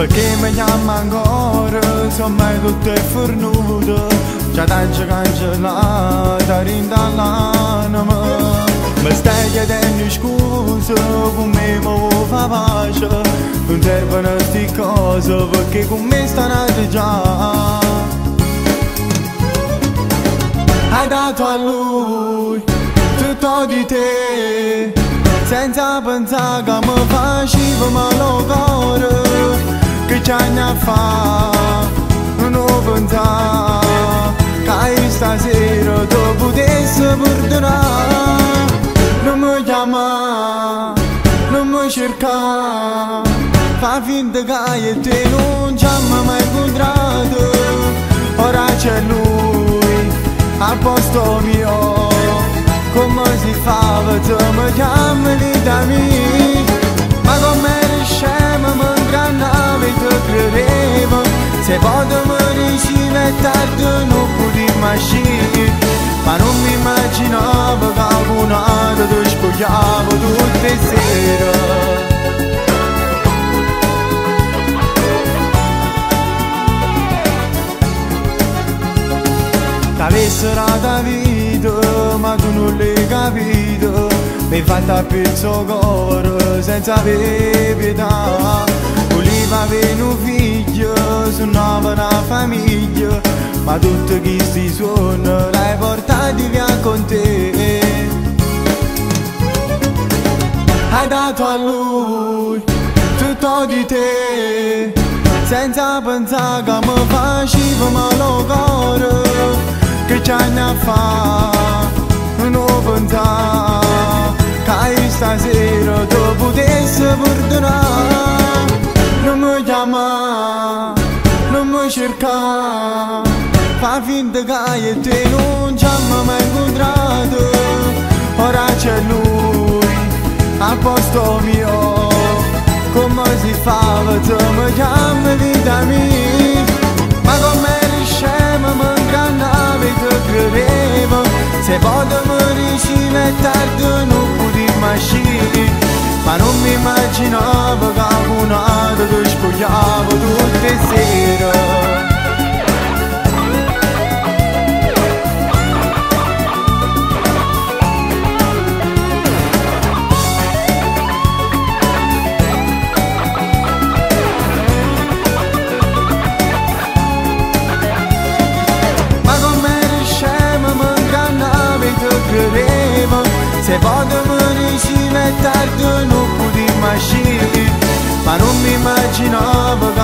perché mi chiama ancora, sono mai tutto è fornuto, già tanto cancellata rindall'anima. Mi stai chiedendo scusa, con me mi fa pace, non servono sti cose perché con me stanno già. Hai dato a lui tutto di te, senza pensare che mi faceva male al cuore, che ci anni a fa non ho pensato che stasera tu potessi perdonare. Non mi chiama, non mi cerca, fa finta che io e te non ci abbiamo mai incontrato. Ora c'è lui al posto mio, come si fa se mi chiami vita mia? Ma come riusciamo a ingannare te credevo, se potevo ricevere tardi non potevo uscire. Ma non mi immaginavo che qualcuno ti spogliavo tutte le sere. T'avessero la vita, ma tu non l'hai capito, mi hai fatto a pezzo cuore senza avere pietà. Voleva avere un figlio, suonava una famiglia, ma tutti questi suoni l'hai portati via con te. Hai dato a lui tutto di te, senza pensare che mi faceva male al cuore, che ci anni a fa non ho pensato che stasera tu potessi perdonare. Non mi chiama, non mi cerca, fa finta che io e te non ci abbiamo mai incontrato. Ora c'è lui al posto mio, come si fa se mi chiami vita mia? Ma come riusciamo a ingannare te credevo, se potevo ricevere tardi non potevo uscire. Ma non mi immaginavo che qualcuno ti spogliavo tutte le sere. Se potevo ricevere tardi non potevo uscire, ma non mi immaginavo che